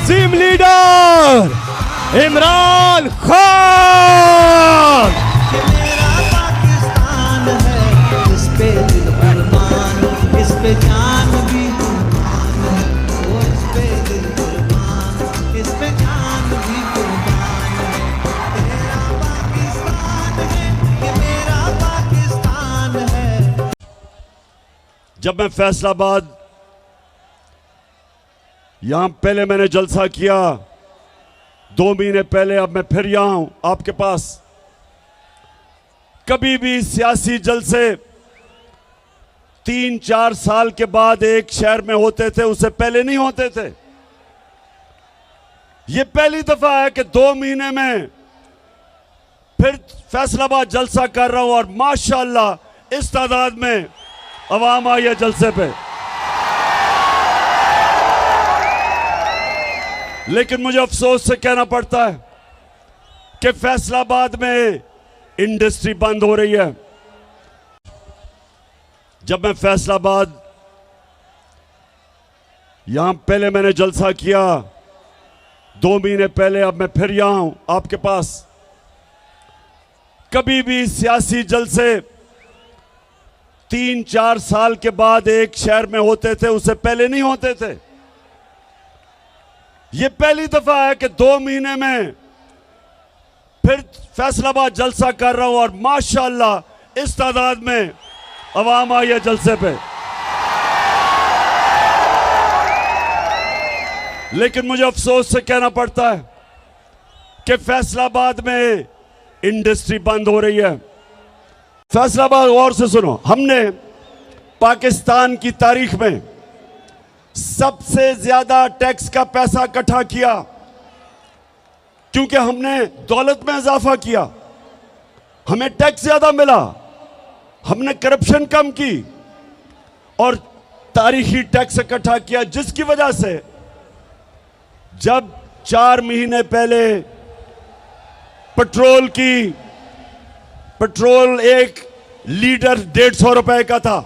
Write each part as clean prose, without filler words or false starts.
अजीम leader Imran Khan. मेरा पाकिस्तान है, इस पे दिल कुर्बान, इस पे जान भी कुर्बान है। वो इस पे दिल कुर्बान, इस पे जान भी कुर्बान है। तेरा पाकिस्तान है, ये मेरा पाकिस्तान है। जब मैं फैसलाबाद यहां पहले मैंने जलसा किया 2 महीने पहले, अब मैं फिर यहां हूं आपके पास। कभी भी सियासी जलसे 3-4 साल के बाद एक शहर में होते थे, उससे पहले नहीं होते थे। यह पहली दफा है कि 2 महीने में फिर फैसलाबाद जलसा कर रहा हूं और माशाअल्लाह इस तादाद में अवाम आई है जलसे पे। लेकिन मुझे अफसोस से कहना पड़ता है कि फैसलाबाद में इंडस्ट्री बंद हो रही है। जब मैं फैसलाबाद यहां पहले मैंने जलसा किया 2 महीने पहले, अब मैं फिर यहां हूं आपके पास। कभी भी सियासी जलसे 3-4 साल के बाद एक शहर में होते थे, उससे पहले नहीं होते थे। यह पहली दफा है कि 2 महीने में फिर फैसलाबाद जलसा कर रहा हूं और माशाअल्लाह इस तादाद में अवाम आई है जलसे पे। लेकिन मुझे अफसोस से कहना पड़ता है कि फैसलाबाद में इंडस्ट्री बंद हो रही है। फैसलाबाद गौर से सुनो, हमने पाकिस्तान की तारीख में सबसे ज्यादा टैक्स का पैसा इकट्ठा किया क्योंकि हमने दौलत में इजाफा किया, हमें टैक्स ज्यादा मिला, हमने करप्शन कम की और तारीखी टैक्स इकट्ठा किया, जिसकी वजह से जब 4 महीने पहले पेट्रोल 1 लीटर 150 रुपए का था,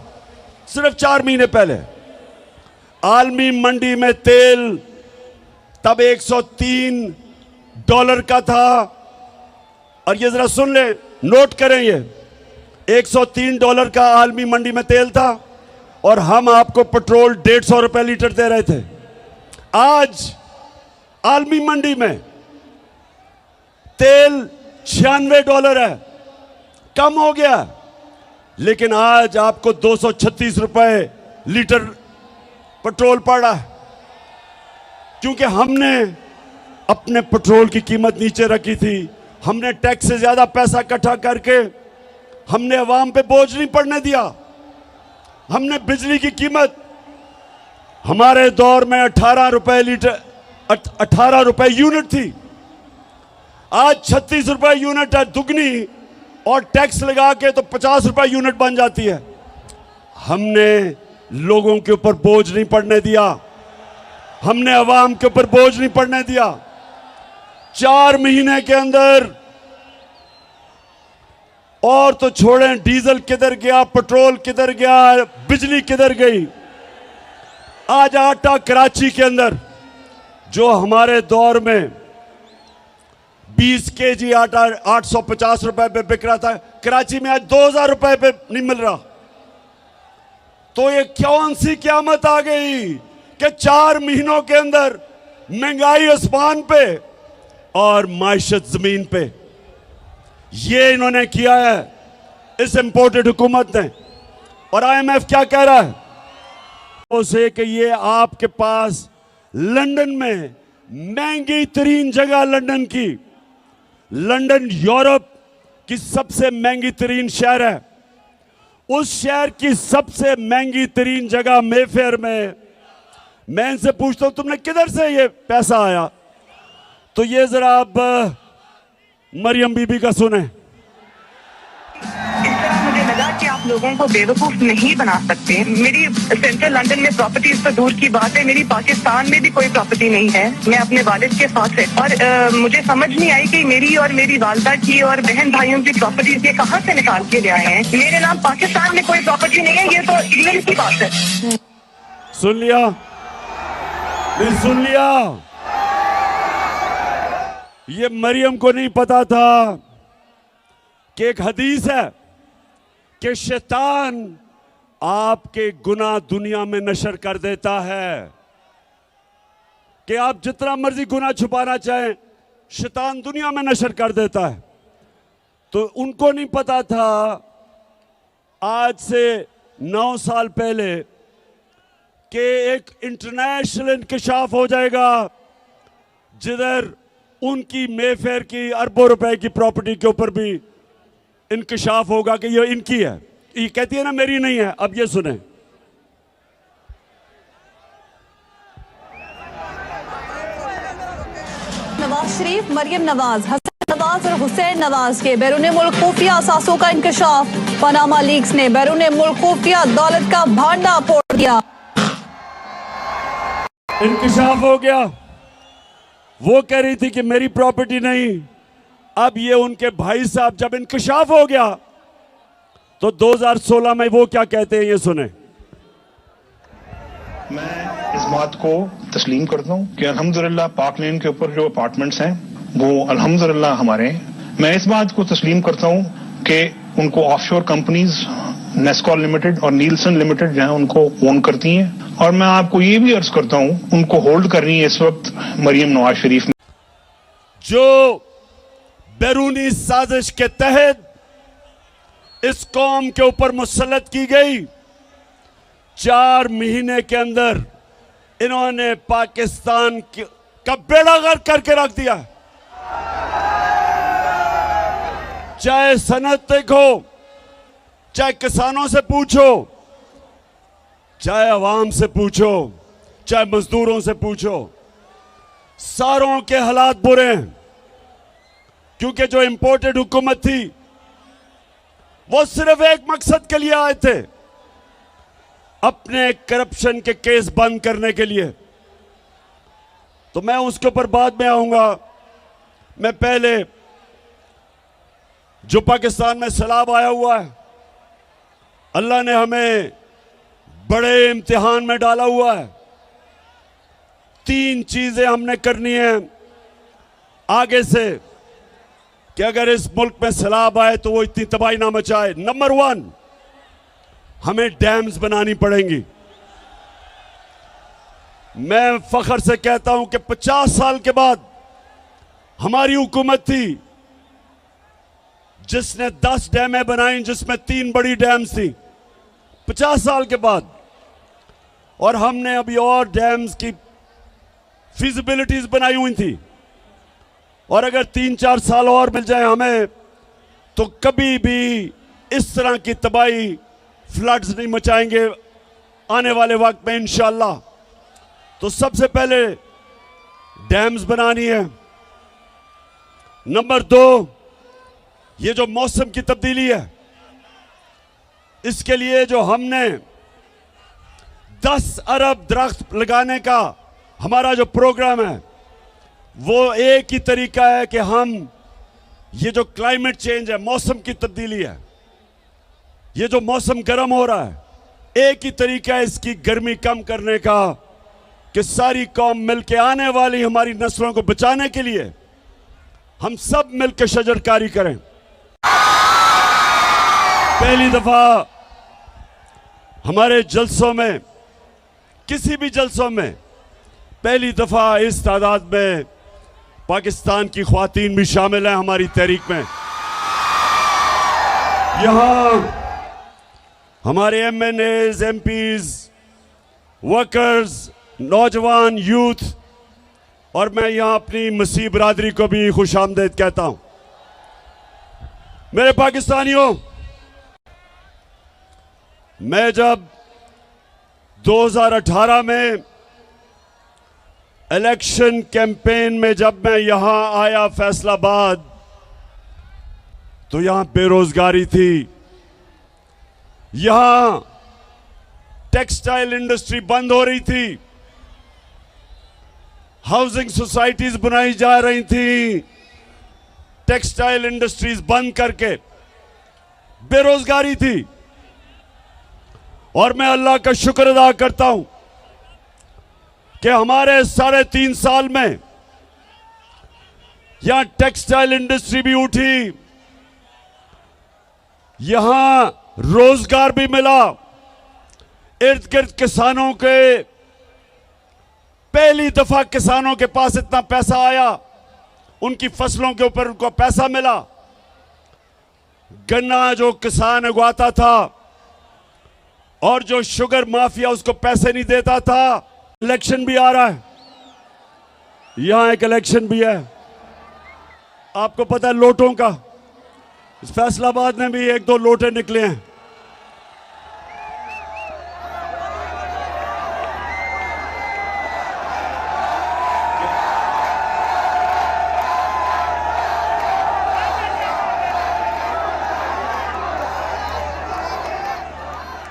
सिर्फ 4 महीने पहले। आलमी मंडी में तेल तब $103 का था। और ये जरा सुन ले, नोट करें, ये $103 का आलमी मंडी में तेल था और हम आपको पेट्रोल 150 रुपए लीटर दे रहे थे। आज आलमी मंडी में तेल $96 है, कम हो गया, लेकिन आज आपको 236 रुपए लीटर पेट्रोल पड़ रहा है क्योंकि हमने अपने पेट्रोल की कीमत नीचे रखी थी। हमने टैक्स से ज्यादा पैसा इकट्ठा करके हमने अवाम पे बोझ नहीं पड़ने दिया। हमने बिजली की कीमत हमारे दौर में 18 रुपए लीटर 18 रुपए यूनिट थी, आज 36 रुपए यूनिट है, दुगनी, और टैक्स लगा के तो 50 रुपए यूनिट बन जाती है। हमने लोगों के ऊपर बोझ नहीं पड़ने दिया, हमने अवाम के ऊपर बोझ नहीं पड़ने दिया। 4 महीने के अंदर, और तो छोड़ें डीजल किधर गया, पेट्रोल किधर गया, बिजली किधर गई। आज आटा कराची के अंदर जो हमारे दौर में 20 केजी आटा 850 रुपए पे बिक रहा था, कराची में आज 2000 रुपए पे नहीं मिल रहा। तो ये कौन सी क़यामत आ गई कि 4 महीनों के अंदर महंगाई आसमान पे और माइशत जमीन पे। ये इन्होंने किया है इस इंपोर्टेड हुकूमत ने। और IMF क्या कह रहा है उसे कि ये आपके पास लंदन में महंगी तरीन जगह, लंदन यूरोप की सबसे महंगी तरीन शहर है, उस शहर की सबसे महंगी तरीन जगह मेफेयर में। मैं इनसे पूछता हूं तुमने किधर से ये पैसा आया? तो ये जरा अब मरियम बीबी का सुने। इस तरह मुझे लगा कि आप लोगों को बेवकूफ नहीं बना सकते। मेरी सेंट्रल लंदन में प्रॉपर्टीज तो दूर की बात है, मेरी पाकिस्तान में भी कोई प्रॉपर्टी नहीं है। मैं अपने वालिद के साथ है और मुझे समझ नहीं आई कि मेरी और मेरी वालदा की और बहन भाइयों की प्रॉपर्टीज ये कहाँ से निकाल के ले आए हैं। मेरे नाम पाकिस्तान में कोई प्रॉपर्टी नहीं है, ये तो इंग्लैंड की बात है। सुन लिया, सुन लिया। ये मरियम को नहीं पता था कि एक हदीस है कि शैतान आपके गुनाह दुनिया में नशर कर देता है, कि आप जितना मर्जी गुनाह छुपाना चाहें शैतान दुनिया में नशर कर देता है। तो उनको नहीं पता था आज से 9 साल पहले कि एक इंटरनेशनल इंकशाफ हो जाएगा जिधर उनकी मेफेयर की अरबों रुपए की प्रॉपर्टी के ऊपर भी इंकशाफ होगा कि ये इनकी है। ये कहती है ना मेरी नहीं है। अब ये सुने, नवाज शरीफ, मरियम नवाज, हसन नवाज और हुसैन नवाज के बैरून मुल्क खुफिया असासों का इंकशाफ। पनामा लीक्स ने बैरून मुल्क खुफिया दौलत का भांडा फोड़ दिया। इंकशाफ हो गया। वो कह रही थी कि मेरी प्रॉपर्टी नहीं। अब ये उनके भाई साहब जब इंकशाफ हो गया तो 2016 में वो क्या कहते हैं, ये सुने। मैं इस बात को तस्लीम करता हूँ कि अल्हम्दुलिल्लाह पाक लेन के ऊपर जो अपार्टमेंट्स हैं वो अल्हम्दुलिल्लाह हमारे हैं। मैं इस बात को तस्लीम करता हूँ कि उनको ऑफशोर कंपनीज नेस्कॉल लिमिटेड और नीलसन लिमिटेड जो है उनको ओन करती हैं। और मैं आपको ये भी अर्ज करता हूँ उनको होल्ड कर रही है इस वक्त मरियम नवाज शरीफ। जो बैरूनी साजिश के तहत इस कौम के ऊपर मुसल्लत की गई, 4 महीने के अंदर इन्होंने पाकिस्तान का बेड़ा गर्क करके रख दिया। चाहे सनत देखो, चाहे किसानों से पूछो, चाहे अवाम से पूछो, चाहे मजदूरों से पूछो, सारों के हालात बुरे हैं। क्योंकि जो इंपोर्टेड हुकूमत थी वो सिर्फ एक मकसद के लिए आए थे, अपने करप्शन के केस बंद करने के लिए। तो मैं उसके ऊपर बाद में आऊंगा। मैं पहले जो पाकिस्तान में सैलाब आया हुआ है, अल्लाह ने हमें बड़े इम्तिहान में डाला हुआ है। 3 चीजें हमने करनी है आगे से कि अगर इस मुल्क में सैलाब आए तो वो इतनी तबाही ना मचाए। नंबर 1, हमें डैम्स बनानी पड़ेंगी। मैं फख्र से कहता हूं कि 50 साल के बाद हमारी हुकूमत थी जिसने 10 डैमें बनाई, जिसमें 3 बड़ी डैम्स थी 50 साल के बाद। और हमने अभी और डैम्स की फिजिबिलिटीज बनाई हुई थी। और अगर 3-4 साल और मिल जाए हमें तो कभी भी इस तरह की तबाही, फ्लड्स नहीं मचाएंगे आने वाले वक्त में इंशाअल्लाह। तो सबसे पहले डैम्स बनानी है। नंबर 2, ये जो मौसम की तब्दीली है, इसके लिए जो हमने 10 अरब दरख्त लगाने का हमारा जो प्रोग्राम है, वो एक ही तरीका है कि हम ये जो क्लाइमेट चेंज है, मौसम की तब्दीली है, ये जो मौसम गर्म हो रहा है, एक ही तरीका है इसकी गर्मी कम करने का कि सारी कौम मिलके आने वाली हमारी नस्लों को बचाने के लिए हम सब मिलकर शजरकारी करें। पहली दफा हमारे जलसों में, किसी भी जलसों में, पहली दफा इस तादाद में पाकिस्तान की ख्वातीन भी शामिल हैं हमारी तहरीक में। यहां हमारे MNAs, MPs, वर्कर्स, नौजवान, यूथ, और मैं यहां अपनी मसीह बरादरी को भी खुशामदीद कहता हूं। मेरे पाकिस्तानियों, मैं जब 2018 में इलेक्शन कैंपेन में जब मैं यहां आया फैसलाबाद, तो यहां बेरोजगारी थी, यहां टेक्सटाइल इंडस्ट्री बंद हो रही थी, हाउसिंग सोसाइटीज बनाई जा रही थी, टेक्सटाइल इंडस्ट्रीज बंद करके बेरोजगारी थी। और मैं अल्लाह का शुक्र अदा करता हूं कि हमारे 3.5 साल में यहां टेक्सटाइल इंडस्ट्री भी उठी, यहां रोजगार भी मिला, इर्द गिर्द किसानों के, पहली दफा किसानों के पास इतना पैसा आया, उनकी फसलों के ऊपर उनको पैसा मिला। गन्ना जो किसान उगाता था और जो शुगर माफिया उसको पैसे नहीं देता था। इलेक्शन भी आ रहा है, यहां एक इलेक्शन भी है, आपको पता है लोटों का। फैसलाबाद में भी 1-2 लोटे निकले हैं।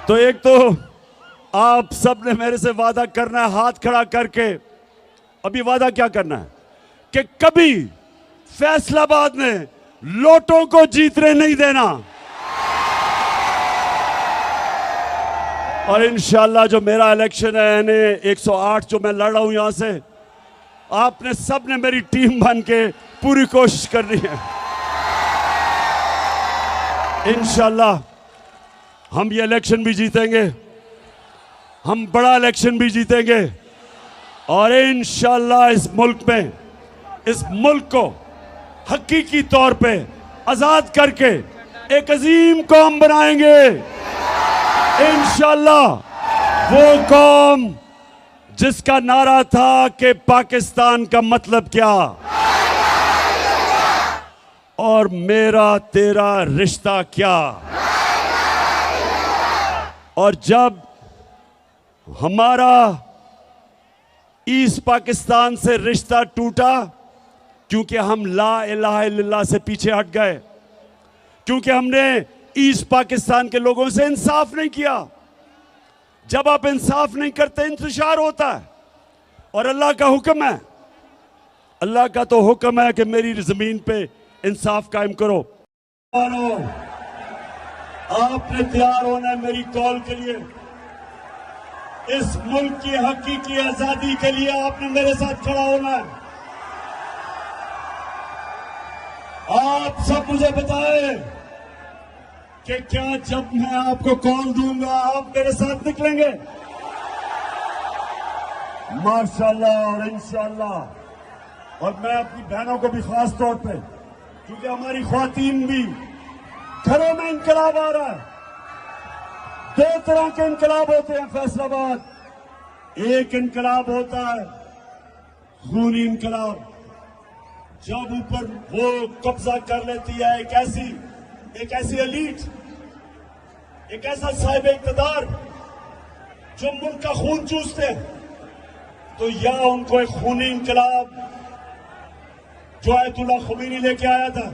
तो एक तो आप सब ने मेरे से वादा करना है हाथ खड़ा करके। अभी वादा क्या करना है कि कभी फैसलाबाद में लोटों को जीतने नहीं देना। और इंशाल्लाह जो मेरा इलेक्शन है यानी 108 जो मैं लड़ रहा हूं यहां से, आपने सब ने मेरी टीम बन के पूरी कोशिश करनी है। इंशाल्लाह हम ये इलेक्शन भी जीतेंगे, हम बड़ा इलेक्शन भी जीतेंगे और इंशाल्लाह इस मुल्क को हकीकी तौर पे आजाद करके एक अजीम कौम बनाएंगे। इंशाल्लाह वो कौम जिसका नारा था कि पाकिस्तान का मतलब क्या और मेरा तेरा रिश्ता क्या। और जब हमारा ईस्ट पाकिस्तान से रिश्ता टूटा, क्योंकि हम ला इलाहा इल्लल्लाह से पीछे हट गए, क्योंकि हमने ईस्ट पाकिस्तान के लोगों से इंसाफ नहीं किया। जब आप इंसाफ नहीं करते इंतशार होता है। और अल्लाह का हुक्म है, अल्लाह का तो हुक्म है कि मेरी जमीन पे इंसाफ कायम करो। आपने तैयार होना है मेरी कॉल के लिए। इस मुल्क की हकीकी आजादी के लिए आपने मेरे साथ खड़ा होना है। आप सब मुझे बताएं कि क्या जब मैं आपको कॉल दूंगा आप मेरे साथ निकलेंगे? माशाल्लाह और इंशाल्लाह। और मैं अपनी बहनों को भी खास तौर पे, क्योंकि हमारी ख्वातीन भी घरों में इनकलाब आ रहा है। 2 तरह के इनकलाब होते हैं फैसलाबाद। एक इनकलाब होता है खूनी इनकलाब, जब ऊपर वो कब्जा कर लेती है एक ऐसी एलीट, एक ऐसा साहिब इक़्तिदार जो मुल्क का खून चूसते हैं। तो या उनको एक खूनी इनकलाब जो आयतुल्लाह ख़ुमैनी लेके आया था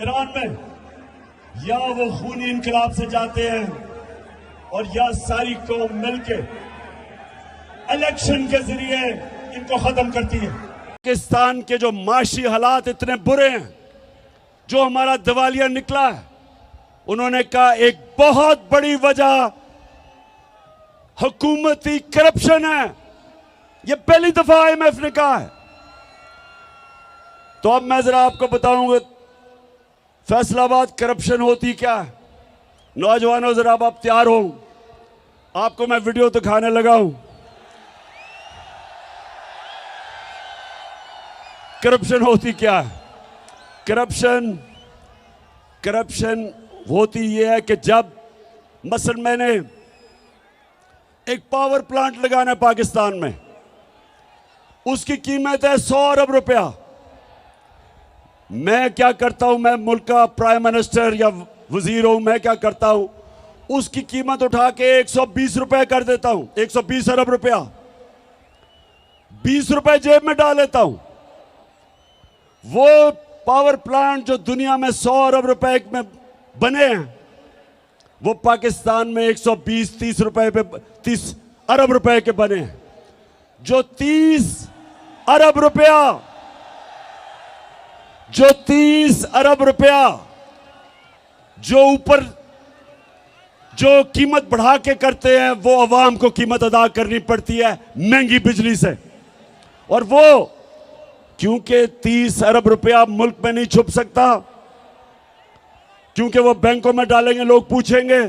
ईरान में, या वो खूनी इनकलाब से जाते हैं और या सारी कौम मिलके इलेक्शन के जरिए इनको खत्म करती है। पाकिस्तान के जो माशी हालात इतने बुरे हैं, जो हमारा दिवालिया निकला है, उन्होंने कहा एक बहुत बड़ी वजह हुकूमती करप्शन है। यह पहली दफा IMF ने कहा है। तो अब मैं जरा आपको बताऊंगा फैसलाबाद करप्शन होती क्या है। नौजवानों जरा अब आप तैयार हो, आपको मैं वीडियो दिखाने लगा हूं। करप्शन होती क्या है? करप्शन होती यह है कि जब मसलन मैंने एक पावर प्लांट लगाना है पाकिस्तान में, उसकी कीमत है 100 अरब रुपया। मैं क्या करता हूं, मैं मुल्क का प्राइम मिनिस्टर या वजीर हूं, मैं क्या करता हूं, उसकी कीमत उठा के 120 रुपए कर देता हूं। 120 अरब रुपया 20 रुपए जेब में डाल लेता हूं। वो पावर प्लांट जो दुनिया में 100 अरब रुपए में बने हैं, वो पाकिस्तान में 120-30 रुपए पे 30 अरब रुपए के बने हैं। जो 30 अरब रुपया जो ऊपर जो कीमत बढ़ा के करते हैं, वो अवाम को कीमत अदा करनी पड़ती है महंगी बिजली से। और वो क्योंकि 30 अरब रुपया मुल्क में नहीं छुप सकता, क्योंकि वो बैंकों में डालेंगे, लोग पूछेंगे,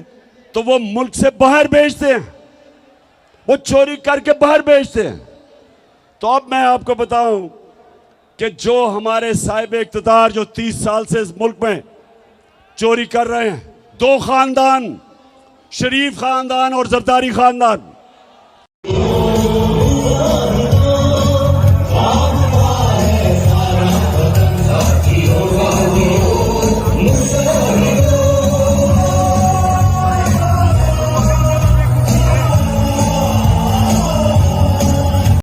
तो वो मुल्क से बाहर भेजते हैं, वो चोरी करके बाहर भेजते हैं। तो अब मैं आपको बताऊं कि जो हमारे साहिब इख्तियार जो 30 साल से इस मुल्क में चोरी कर रहे हैं, 2 खानदान, शरीफ खानदान और जरदारी खानदान,